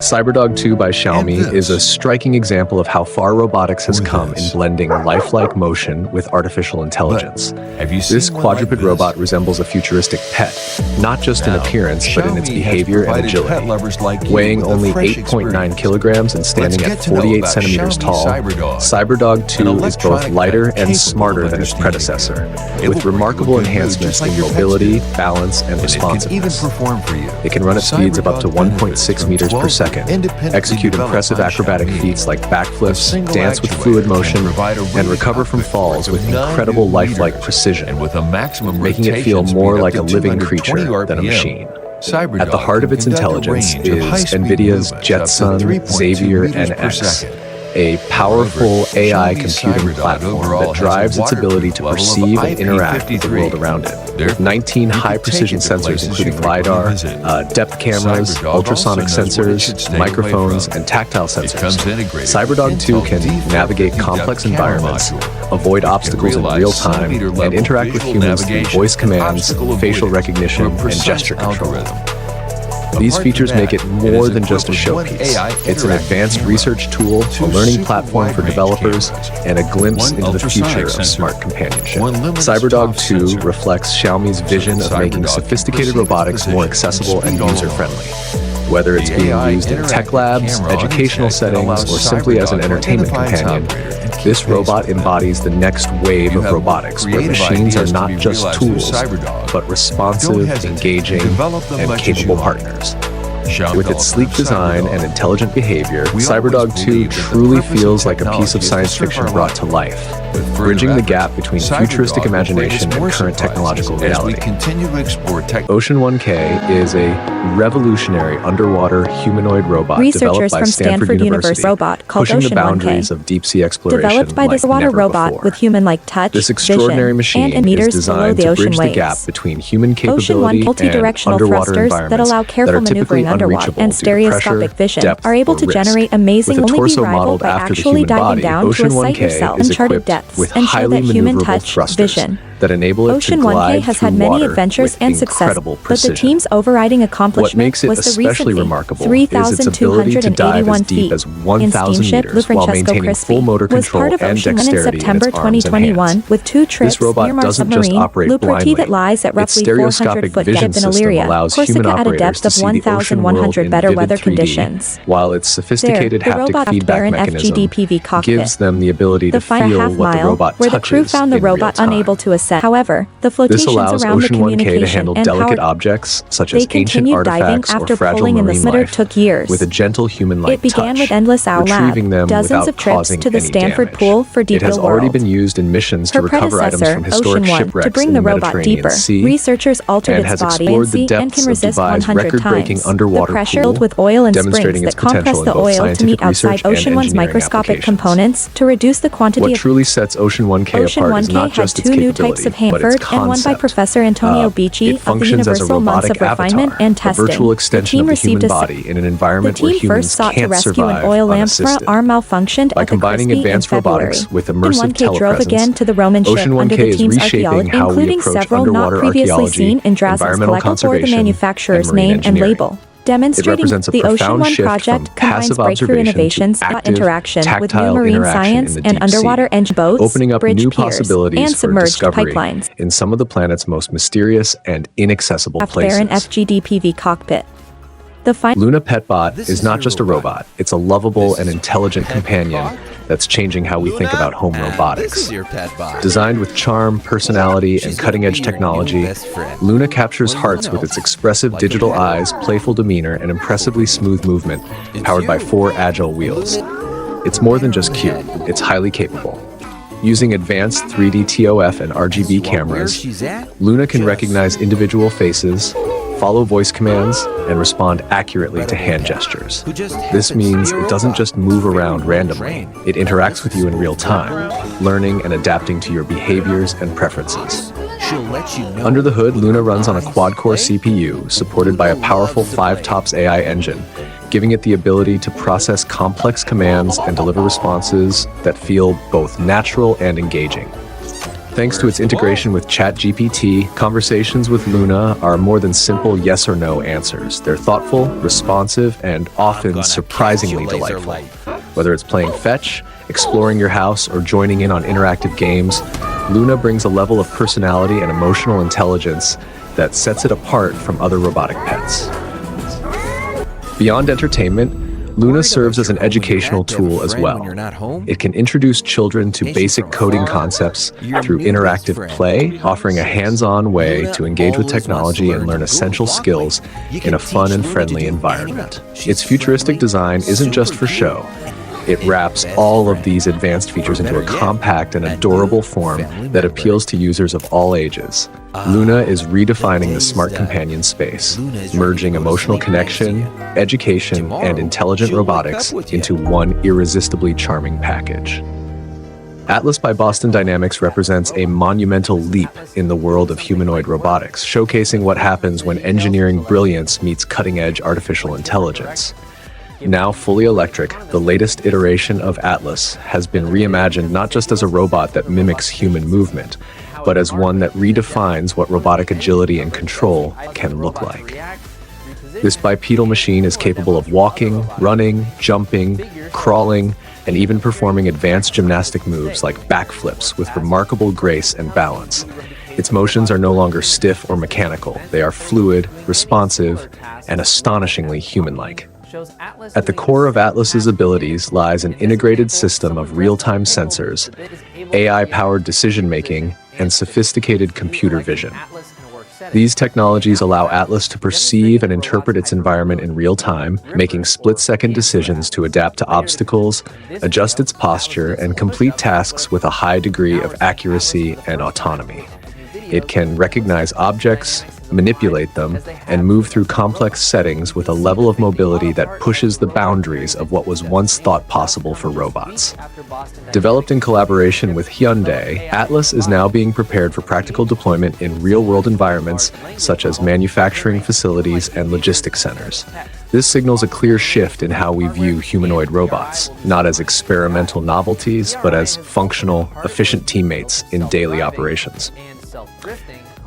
CyberDog 2 by Xiaomi is a striking example of how far robotics has come in blending lifelike motion with artificial intelligence. This quadruped robot resembles a futuristic pet, not just in appearance, but in its behavior and agility. Weighing only 8.9 kilograms and standing at 48 centimeters tall, CyberDog 2 is both lighter and smarter than its predecessor, with remarkable enhancements in mobility, balance, and responsiveness. It can run at speeds of up to 1.6 meters per second, execute impressive acrobatic feats like backflips, dance with fluid motion, and recover from falls with incredible lifelike precision, making it feel more like a living creature than a machine. At the heart of its intelligence is NVIDIA's Jetson Xavier NX, a powerful AI computing platform that drives its ability to perceive and interact with the world around it. With 19 high-precision sensors including LiDAR, depth cameras, ultrasonic sensors, microphones, and tactile sensors, CyberDog 2 can navigate complex environments, avoid obstacles in real time, and interact with humans through voice commands, facial recognition, and gesture control. These features make it more than just a showpiece. It's an advanced research tool, a learning platform for developers, and a glimpse into the future of smart companionship. CyberDog 2 reflects Xiaomi's vision of making sophisticated robotics more accessible and user-friendly. Whether it's being used in tech labs, educational settings, or simply as an entertainment companion, this robot embodies the next wave of robotics, where machines are not just tools, but responsive, engaging, and capable partners. With its sleek design and intelligent behavior, CyberDog 2 truly feels like a piece of science fiction brought to life, bridging the gap between futuristic imagination and current technological reality. Ocean 1K is a revolutionary underwater humanoid robot developed by Stanford University, robot called pushing Ocean the boundaries 1K. of deep-sea exploration Developed by this like water never robot before. with human-like touch, This extraordinary vision, machine and is meters below designed the to ocean bridge the waves. gap between human Ocean 1 capability and multi-directional underwater thrusters that environments allow careful that are typically maneuvering underwater unreachable and due to pressure, stereoscopic vision depth, are able or to risk. generate amazing With a only be torso rivaled modeled by after the actually human diving body, down to Ocean assess 1K yourself is uncharted equipped depths with and show highly that human maneuverable touch thrusters vision. that enable it Ocean to 1K glide has through had many water adventures with and success, incredible but the precision. team's overriding What accomplishment makes it was the especially recent remarkable is its ability to dive as 3,281 deep feet as in 1,000 steamship meters while maintaining full motor was control part of and Ocean 1 in dexterity in September its arms and 2021 hands. with 2 trips This robot near Mars doesn't just submarine, operate Luperti blindly. that lies at Its roughly stereoscopic 400-foot vision depth in system Illyria, allows human Corsica at a operators depth to of see the ocean world 1,100 in better vivid weather 3D, conditions. while its sophisticated There, the haptic robot feedback bear an mechanism FGDPV cockpit. gives them the ability to The final feel half what the mile, robot where the crew touches found the in real robot time. unable to assess. However, the This flotations allows around the Ocean 1K to communication handle and delicate power objects such they as ancient continued diving artifacts after or fragile pulling in the marine slitter life took years. with a gentle human-like It began touch, with endless owl retrieving them dozens without of trips causing to the any Stanford damage. pool for deep It has the already world. been used in missions to Her recover items predecessor, from historic Ocean 1, shipwrecks to bring in the the robot Mediterranean deeper, Sea, researchers altered and its has body explored the and depths can of resist Dubai's 100 record-breaking times. underwater The pressure pool, filled with oil and demonstrating springs its that compress potential in the both oil to scientific meet outside research and Ocean 1's engineering microscopic applications. components to reduce the quantity What of truly sets Ocean 1K Ocean apart is 1K not had just its 2 new types capability, of but its hampered and one by concept. Professor Antonio Bici It of the functions as a Universal Months of robotic Refinement avatar, and a Testing. virtual The extension team of the human received a body in an The environment where team humans first sought to can't rescue an survive oil lamp for unassisted. arm malfunctioned By at the combining Crispy advanced in February. robotics with Ocean immersive 1K drove again telepresence, to the Roman ship Ocean under 1K the is team's reshaping archaeology, how we including approach several not underwater previously archaeology, seen in Drazen's environmental collectible or the conservation, manufacturer's and marine name and engineering. label. It Demonstrating represents a the Ocean profound 1 shift project from combines passive breakthrough observation innovations to about active, interaction with new tactile marine interaction science in the and deep underwater sea, engine boats, opening up bridge new piers, possibilities and for submerged discovery pipelines. in some of the planet's most mysterious and inaccessible Bear an places. FGDPV cockpit. The final Luna Petbot is not just a robot, it's a lovable and intelligent companion that's changing how we think about home robotics. This is your pet bot. Designed with charm, personality, and cutting-edge technology, Luna captures hearts with its expressive digital eyes, playful demeanor, and impressively smooth movement, powered by 4 agile wheels. It's more than just cute, it's highly capable. Using advanced 3D TOF and RGB cameras, Luna can recognize individual faces, follow voice commands, and respond accurately to hand gestures. This means it doesn't just move around randomly, it interacts with you in real time, learning and adapting to your behaviors and preferences. Under the hood, Luna runs on a quad-core CPU supported by a powerful 5-TOPS AI engine, giving it the ability to process complex commands and deliver responses that feel both natural and engaging. Thanks to its integration with ChatGPT, conversations with Luna are more than simple yes or no answers. They're thoughtful, responsive, and often surprisingly delightful. Whether it's playing fetch, exploring your house, or joining in on interactive games, Luna brings a level of personality and emotional intelligence that sets it apart from other robotic pets. Beyond entertainment, Luna serves as an educational tool as well. It can introduce children to basic coding concepts through interactive play, offering a hands-on way to engage with technology and learn essential skills in a fun and friendly environment. Its futuristic design isn't just for show. It wraps all of these advanced features into a compact and adorable form that appeals to users of all ages. Luna is redefining the smart companion space, merging emotional connection, education, and intelligent robotics into one irresistibly charming package. Atlas by Boston Dynamics represents a monumental leap in the world of humanoid robotics, showcasing what happens when engineering brilliance meets cutting-edge artificial intelligence. Now fully electric, the latest iteration of Atlas has been reimagined not just as a robot that mimics human movement, but as one that redefines what robotic agility and control can look like. This bipedal machine is capable of walking, running, jumping, crawling, and even performing advanced gymnastic moves like backflips with remarkable grace and balance. Its motions are no longer stiff or mechanical. They are fluid, responsive, and astonishingly human-like. At the core of Atlas's abilities lies an integrated system of real-time sensors, AI-powered decision-making, and sophisticated computer vision. These technologies allow Atlas to perceive and interpret its environment in real time, making split-second decisions to adapt to obstacles, adjust its posture, and complete tasks with a high degree of accuracy and autonomy. It can recognize objects, manipulate them, and move through complex settings with a level of mobility that pushes the boundaries of what was once thought possible for robots. Developed in collaboration with Hyundai, Atlas is now being prepared for practical deployment in real-world environments such as manufacturing facilities and logistics centers. This signals a clear shift in how we view humanoid robots, not as experimental novelties, but as functional, efficient teammates in daily operations.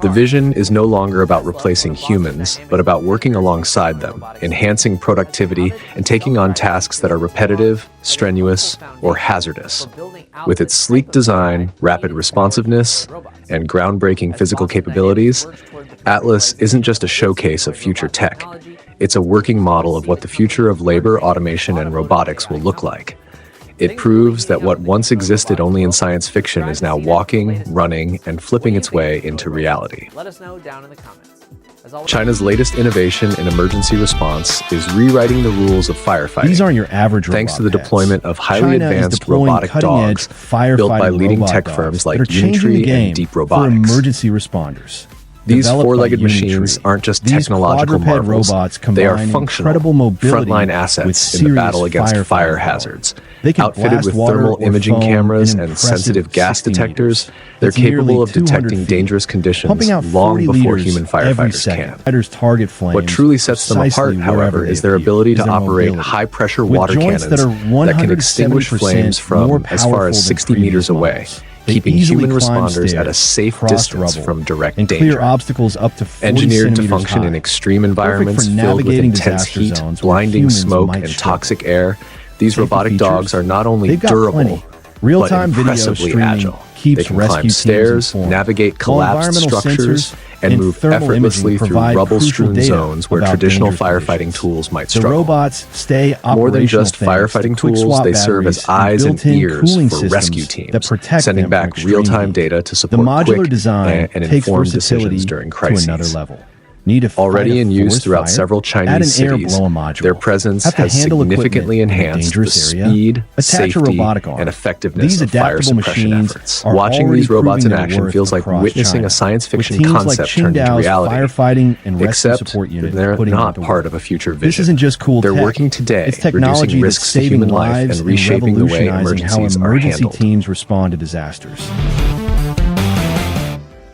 The vision is no longer about replacing humans, but about working alongside them, enhancing productivity, and taking on tasks that are repetitive, strenuous, or hazardous. With its sleek design, rapid responsiveness, and groundbreaking physical capabilities, Atlas isn't just a showcase of future tech. It's a working model of what the future of labor, automation, and robotics will look like. It proves that what once existed only in science fiction is now walking, running, and flipping its way into reality. Let us know down in the comments. China's latest innovation in emergency response is rewriting the rules of firefighting. These aren't your average robot Thanks to the pets. deployment of highly China is advanced deploying robotic cutting-edge dogs firefighting built by leading robot tech dogs firms like that are changing the Unitree game and Deep for Robotics. emergency responders. These Developed by four-legged Unitree, machines aren't just these technological quadruped marvels. robots They are combine functional, incredible mobility frontline with assets in the serious battle against firefighting fire power. hazards. They can Outfitted blast with water thermal or imaging foam cameras in and impressive sensitive gas 60 detectors, meters. they're That's nearly capable of 200 detecting feet. dangerous conditions Pumping out long 40 before liters human every firefighters second. can. Fighters target flames What truly sets them apart, precisely however, wherever is they their appear, ability to is their operate mobility. high-pressure With water joints cannons that can extinguish 170% flames more from as far powerful as than 60 previous meters away, models. They keeping easily human climb responders at a stairs, safe cross distance rubble, from direct and danger. clear obstacles up to 40 Engineered to centimeters function high. in extreme Perfect for environments filled with navigating intense disaster heat, zones where blinding humans smoke, might and struggle. toxic air, these Safety robotic features? dogs are not only They've got durable, plenty. but Real-time video impressively streaming agile. keeps They can rescue climb teams stairs, informed. navigate While collapsed environmental structures, sensors and move thermal effortlessly imaging through provide rubble-strewn crucial data zones where about traditional dangerous firefighting conditions. tools might The struggle. robots stay operational More than just thanks firefighting to quick tools, swap they serve as batteries eyes and built-in ears cooling for systems rescue teams, that protect sending them back from extreme real-time heat. data to The support modular quick design and takes informed versatility decisions during to crises. another level. Need to fight Already a in use forest throughout fire? several Add Chinese an air cities, blow module. their presence Have to has handle significantly equipment in a enhanced the dangerous area? speed, Attach a safety, robotic arm. and effectiveness These of fire adaptable suppression machines efforts. are Watching already these robots in proving their action worth feels like across witnessing China, a science with fiction teams like concept turned into Qingdao's reality. firefighting and rescue Except support unit they're putting not out the part work. of a future vision. This isn't just cool They're tech. working today, It's technology reducing that's risks to saving human life lives and reshaping the way revolutionizing how emergencies are emergency handled. teams respond to disasters.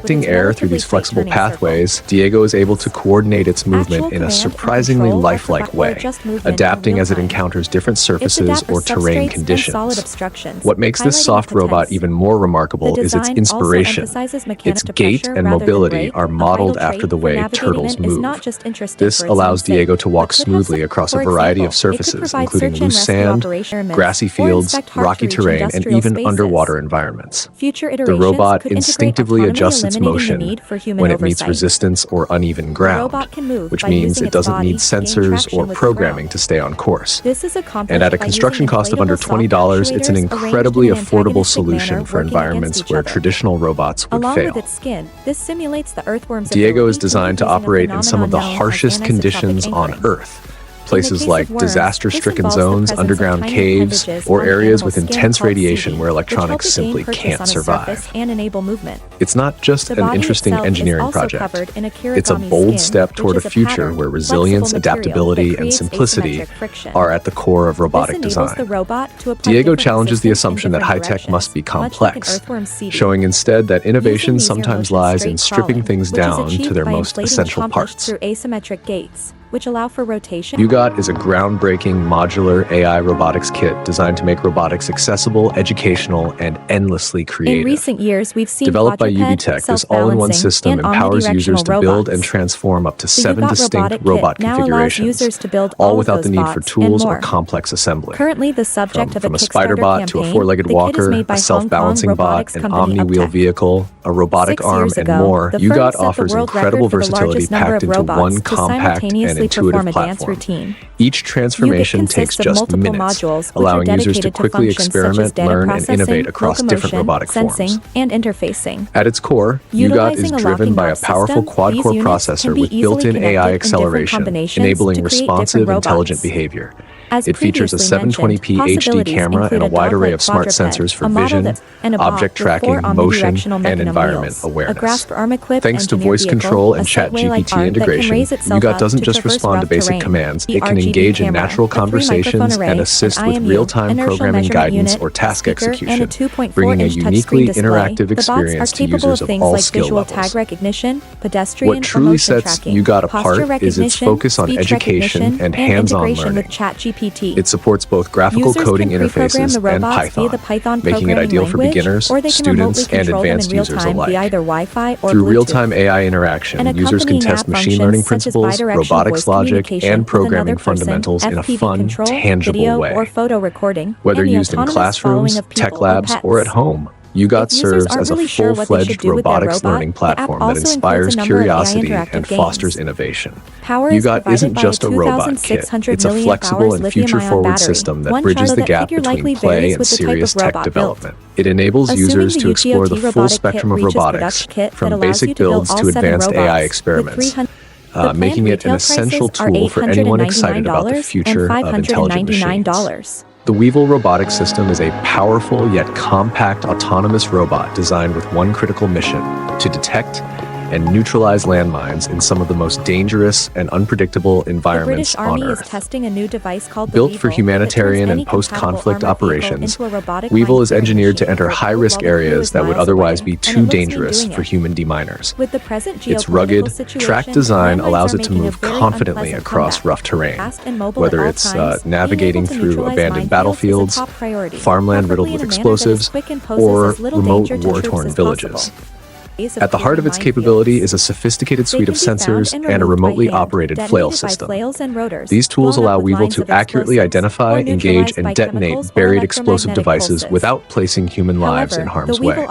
Injecting air through these flexible pathways, Diego is able to coordinate its movement in a surprisingly lifelike way, adapting as it encounters different surfaces or terrain conditions. What makes this soft robot even more remarkable is its inspiration. Its gait and mobility are modeled after the way turtles move. This allows Diego to walk smoothly across a variety of surfaces, including loose sand, grassy fields, rocky terrain, and even underwater environments. The robot instinctively effectively autonomy, adjusts its eliminating the motion need for human when it meets oversight. resistance or uneven The robot ground, can move which by means using it its doesn't body need to gain sensors traction or with the programming ground. to stay on course. This is accomplished And at a by construction using cost of under inflatable $20, soft it's an actuators incredibly arranged in an affordable antagonistic solution manner for working environments against each where other. traditional robots would Along fail. with its skin, this simulates the earthworm's Diego ability is designed to move using a operate in some of the phenomenon known as harshest anisotropic conditions on anchoring. Earth. Places case like of worms, disaster-stricken this involves the zones, presence of underground tiny caves, appendages or on areas animal with skin intense called radiation seeds, where which help electronics it gain simply purchase can't on a survive. surface and enable movement. It's not just The an body interesting itself engineering is also project. covered in a It's a kirigami bold skin, step toward which a is future pattern, where resilience, flexible material adaptability, that and creates simplicity asymmetric friction. are at the core of robotic This enables design. the robot to apply Diego different challenges the resistance in assumption that different high-tech must be directions, much like an complex, earthworm seeding. showing instead that innovation Using these sometimes near-motion lies straight in stripping crawling, things which is down to achieved their by most inflating essential accomplished parts. through asymmetric gates, which allow for rotation. UGOT is a groundbreaking modular AI robotics kit designed to make robotics accessible, educational, and endlessly creative. In recent years, we've seen Developed by quadruped, UBTech, this all-in-one self-balancing, system and empowers users to omnidirectional build and robots. transform up to The 7 UGOT distinct robotic robot kit now allows configurations, users to build all all without of the those need for bots tools and or more. complex assembly. Currently the subject of From a a spider Kickstarter bot to a campaign, four-legged the kit is walker, made by a self-balancing Hong Kong bot, robotics an company omni-wheel Uptech. vehicle, a robotic 6 arm, years and ago, more, the firm UGOT set the offers world incredible record for the versatility largest number packed of into robots one to compact and simultaneously intuitive perform a dance platform. routine. Each transformation UGOT takes consists of just multiple minutes, modules, which are allowing users to dedicated to quickly functions such as experiment, data learn, and processing, innovate across different locomotion, robotic sensing, forms. and interfacing. At its core, UGOT is Utilizing a driven locking by a knob powerful system, quad-core these units processor can be with easily built-in connected AI in different acceleration, combinations enabling to create responsive, different intelligent robots. behavior. As It features a previously mentioned, 720p HD possibilities camera and include a wide array of smart quadruped, sensors for a model vision, that- and a bot object with 4 tracking, motion, omnidirectional and mechanism environment wheels, awareness. a grasp arm-equipped Thanks to engineered voice vehicle, control a and Segway-like ChatGPT arm that can integration, raise itself UGOT up doesn't to just traverse respond to rough basic terrain. commands, The it can RGB engage in camera, natural a 3-microphone conversations array, and assist an with IMU, real-time inertial programming measurement guidance unit, or task speaker, and a execution, 2.4-inch bringing a touchscreen uniquely display. interactive The bots are experience to capable users of of things all like skill visual levels. tag recognition, pedestrian What or truly motion sets tracking, UGOT posture apart is its recognition, focus on speech education recognition, and hands-on integration learning. with ChatGPT. It supports both graphical Users coding can pre-program interfaces the and robots via the Python, Python making it programming ideal for language, beginners, or they can remotely students, and control them in advanced real users time alike. via either Wi-Fi or Through Bluetooth. real-time AI interaction, An users can accompanying test app machine function learning such as principles, bidirectional robotics voice logic, communication and with programming another person, fundamentals in a FPV fun, control, tangible video way. or photo recording, Whether and the used in autonomous classrooms, following of tech people labs, or at pets. home, UGOT If users serves aren't as a really sure what they should full-fledged do with their robotics robot, learning the app platform that also includes inspires a number of AI curiosity interactive and fosters games. innovation. Power is UGOT provided isn't by just a a robot kit, 2,600 it's a milliamp flexible hours and lithium-ion future-forward battery. system that One bridges charge the that gap figure likely between play varies and with the type serious of tech robot built. development. It enables Assuming users the to explore the UGOT full robotic spectrum kit of reaches robotics, production kit that from allows you basic to build builds all to 7 advanced robots AI with experiments, 300 making it an retail essential prices are tool for anyone excited about the $899 future and of intelligent machines. $599. The Weevil robotics system is a powerful yet compact autonomous robot designed with one critical mission: to detect and neutralize landmines in some of the most dangerous and unpredictable The environments British Army on is Earth. testing a new device called the Built Weevil for humanitarian that turns and any compatible post-conflict armored vehicle operations, into a robotic Weevil mining is engineered to machine enter while high-risk the crew areas is that would miles otherwise away, be and too it looks mean dangerous doing for it. human deminers. With the present Its geopolitical rugged, situation, tracked design landmines allows are it to making a move very confidently unpleasant across comeback. rough terrain, Fast and mobile whether at all it's times, navigating being able to through neutralize abandoned minefields battlefields, is a top priority, farmland riddled preferably with in a manner that is explosives, quick and poses or as little remote danger to troops war-torn as villages. possible. At the heart of its capability is a sophisticated suite of sensors and a remotely operated flail system. These tools allow Weevil to accurately identify, engage, and detonate buried explosive devices without placing human lives in harm's way.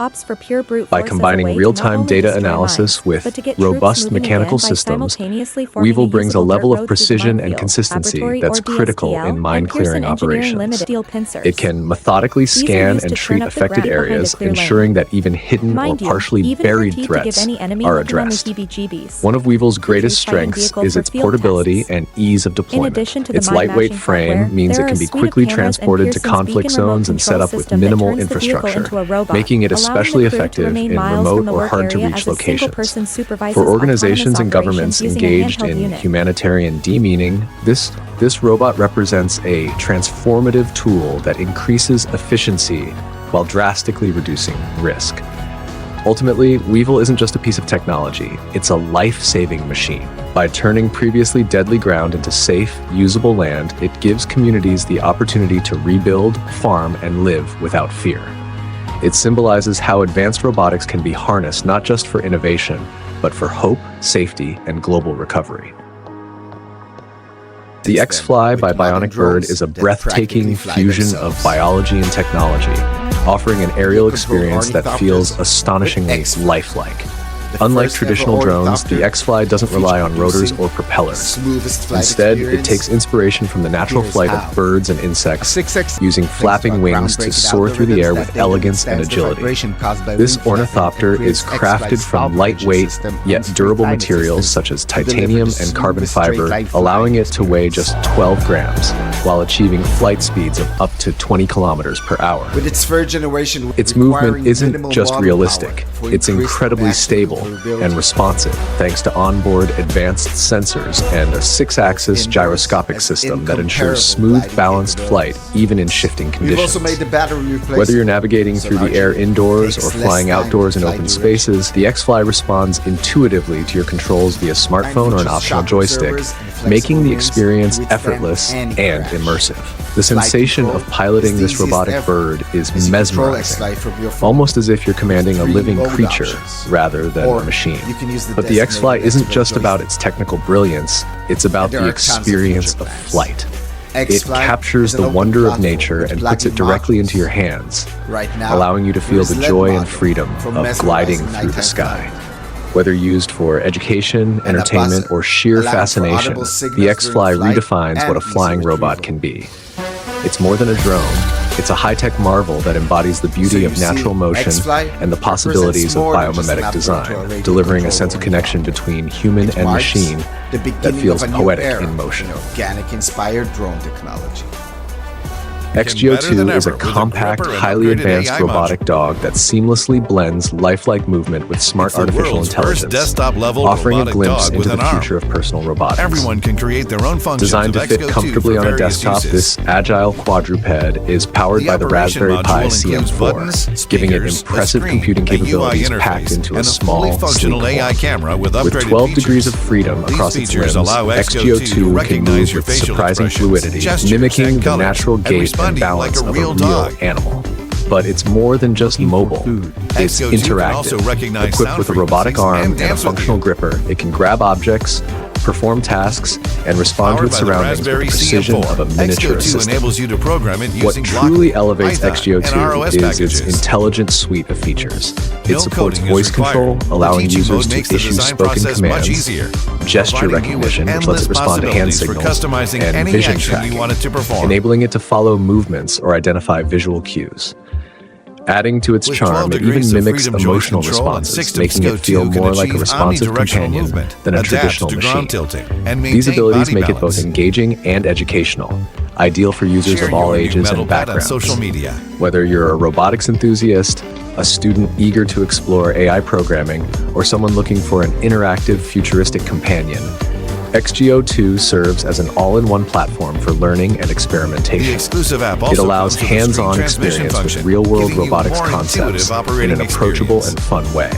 By combining real-time data analysis with robust mechanical systems, Weevil brings a level of precision and consistency that's critical in mine-clearing operations. It can methodically scan and treat affected areas, ensuring that even hidden or partially buried threats are addressed. One of Weevil's greatest strengths is its portability and ease of deployment. Its lightweight frame means it can be quickly transported to conflict zones and set up with minimal infrastructure, making it especially effective in remote or hard-to-reach locations. For organizations and governments engaged in humanitarian demeaning, this robot represents a transformative tool that increases efficiency while drastically reducing risk. Ultimately, Weevil isn't just a piece of technology, it's a life-saving machine. By turning previously deadly ground into safe, usable land, it gives communities the opportunity to rebuild, farm, and live without fear. It symbolizes how advanced robotics can be harnessed not just for innovation, but for hope, safety, and global recovery. The X-Fly by Bionic Bird is a breathtaking fusion of biology and technology, offering an aerial experience that feels astonishingly lifelike. Unlike traditional drones, the X-Fly doesn't rely on rotors or propellers. Instead, it takes inspiration from the natural flight of birds and insects, using flapping wings to soar through the air with elegance and agility. This ornithopter is crafted from lightweight, yet durable materials such as titanium and carbon fiber, allowing it to weigh just 12 grams, while achieving flight speeds of up to 20 kilometers per hour. Its movement isn't just realistic, it's incredibly stable and responsive thanks to onboard advanced sensors and a 6-axis gyroscopic system that ensures smooth, balanced flight even in shifting conditions. Whether you're navigating through the air indoors or flying outdoors in open spaces, the X-Fly responds intuitively to your controls via smartphone or an optional joystick, making the experience effortless and immersive. The sensation of piloting this robotic bird is mesmerizing, almost as if you're commanding a living creature rather than a machine. But the X-Fly isn't just about its technical brilliance, it's about the experience of flight. It captures the wonder of nature and puts it directly into your hands, allowing you to feel the joy and freedom of gliding through the sky. Whether used for education, entertainment, or sheer fascination, the X-Fly redefines what a flying robot can be. It's more than a drone. It's a high-tech marvel that embodies the beauty of natural motion and the possibilities of biomimetic design, delivering a sense of connection between human and machine that feels poetic in motion. Organic-inspired drone technology. XGO2 is a compact, highly advanced robotic dog that seamlessly blends lifelike movement with smart artificial intelligence, offering a glimpse into the future of personal robotics. Everyone can create their own functions. Designed to fit comfortably on a desktop, this agile quadruped is powered by the Raspberry Pi CM4, giving it impressive computing capabilities packed into a small, sleek form. With 12 degrees of freedom across its limbs, XGO2 can move with surprising fluidity, mimicking the natural gait and balance of a real animal. But it's more than just mobile. It's interactive. Equipped with a robotic arm and a functional gripper, it can grab objects, perform tasks, and respond to its surroundings with the precision of a miniature assistant. What truly elevates XGO2 is its intelligent suite of features. It supports voice control, allowing users to issue spoken commands, gesture recognition, which lets it respond to hand signals, and vision tracking, enabling it to follow movements or identify visual cues. Adding to its charm, it even mimics emotional responses, making it feel more like a responsive companion than a traditional machine. These abilities make it both engaging and educational, ideal for users of all ages and backgrounds. Whether you're a robotics enthusiast, a student eager to explore AI programming, or someone looking for an interactive, futuristic companion, XGO2 serves as an all-in-one platform for learning and experimentation. It allows hands-on experience with real-world robotics concepts in an approachable and fun way.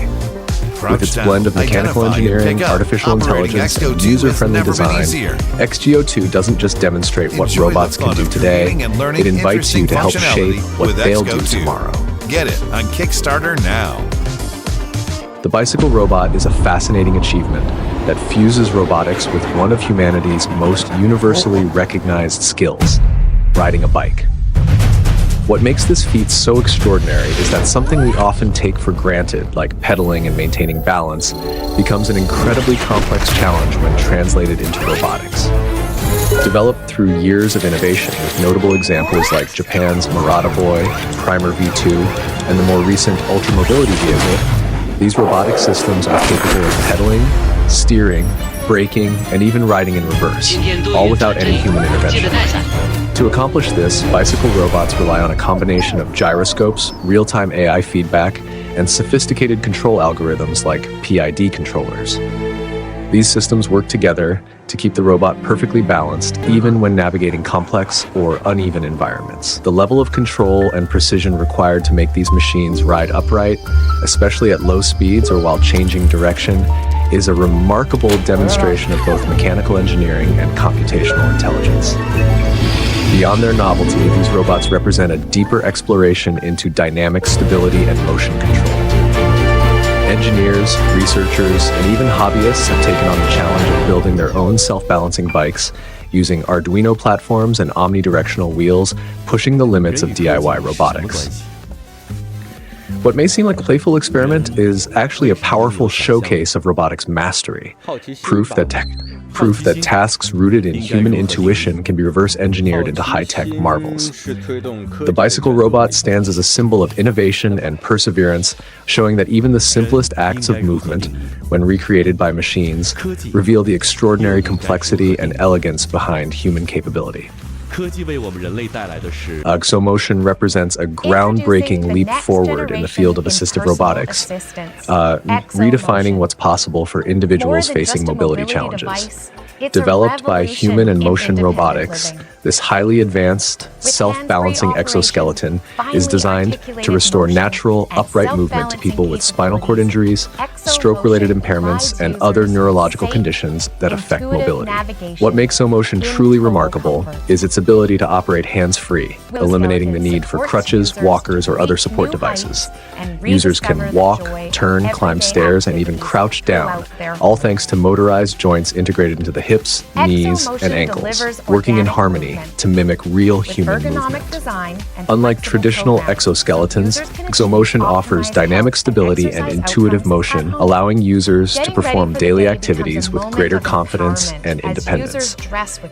With its blend of mechanical engineering, artificial intelligence, and user-friendly design, XGO2 doesn't just demonstrate what robots can do today, it invites you to help shape what they'll do tomorrow. Get it on Kickstarter now. The bicycle robot is a fascinating achievement that fuses robotics with one of humanity's most universally recognized skills, riding a bike. What makes this feat so extraordinary is that something we often take for granted, like pedaling and maintaining balance, becomes an incredibly complex challenge when translated into robotics. Developed through years of innovation with notable examples like Japan's Murata Boy, Primer V2, and the more recent Ultra Mobility vehicle, these robotic systems are capable of pedaling, steering, braking, and even riding in reverse, all without any human intervention. To accomplish this, bicycle robots rely on a combination of gyroscopes, real-time AI feedback, and sophisticated control algorithms like PID controllers. These systems work together to keep the robot perfectly balanced, even when navigating complex or uneven environments. The level of control and precision required to make these machines ride upright, especially at low speeds or while changing direction, is a remarkable demonstration of both mechanical engineering and computational intelligence. Beyond their novelty, these robots represent a deeper exploration into dynamic stability and motion control. Engineers, researchers, and even hobbyists have taken on the challenge of building their own self-balancing bikes using Arduino platforms and omnidirectional wheels, pushing the limits of DIY robotics. What may seem like a playful experiment is actually a powerful showcase of robotics mastery, proof that tasks rooted in human intuition can be reverse engineered into high-tech marvels. The bicycle robot stands as a symbol of innovation and perseverance, showing that even the simplest acts of movement, when recreated by machines, reveal the extraordinary complexity and elegance behind human capability. XOMotion represents a groundbreaking leap forward in the field of assistive robotics, redefining what's possible for individuals facing mobility challenges. Developed by Human and Motion Robotics, this highly advanced, self-balancing exoskeleton is designed to restore natural, upright movement to people with spinal cord injuries, stroke-related impairments, and other neurological conditions that affect mobility. What makes XOMotion truly remarkable is its ability to operate hands-free, eliminating the need for crutches, walkers, or other support devices. Users can walk, turn, climb stairs, and even crouch down, all thanks to motorized joints integrated into the hips, knees, and ankles, working in harmony to mimic real human movement. Unlike traditional exoskeletons, XOMotion offers dynamic stability and intuitive motion, allowing users to perform daily activities with greater confidence and independence.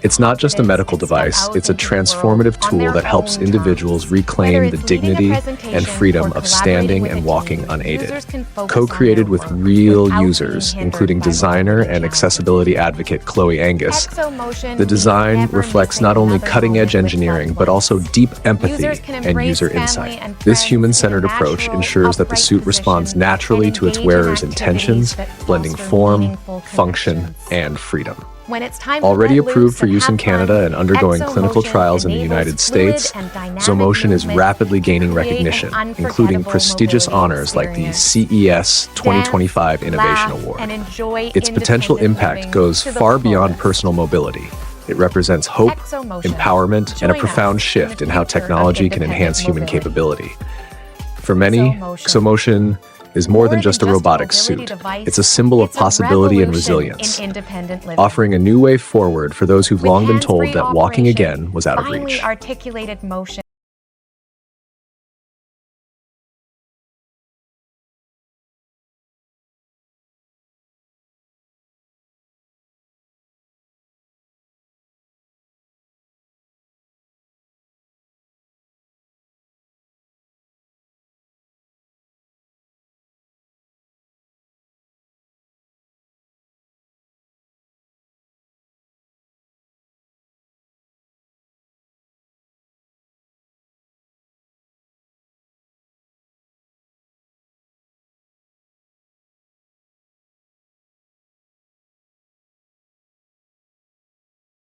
It's not just a medical device, it's a transformative tool that helps individuals reclaim the dignity and freedom of standing and walking unaided. Co-created with real users, including designer and accessibility advocate Chloe Angus, the design reflects not only cutting-edge engineering, but also deep empathy and user insight. This human-centered approach ensures that the suit responds naturally to its wearer's intentions, blending form, function, and freedom. Already approved for use in Canada and undergoing clinical trials in the United States, XOMotion is rapidly gaining recognition, including prestigious honors like the CES 2025 Innovation Award. Its potential impact goes far beyond personal mobility. It represents hope, empowerment, and a profound shift in how technology can enhance human capability. For many, XOMotion is more than just a robotics suit. It's a symbol of possibility and resilience, offering a new way forward for those who've long been told that walking again was out of reach.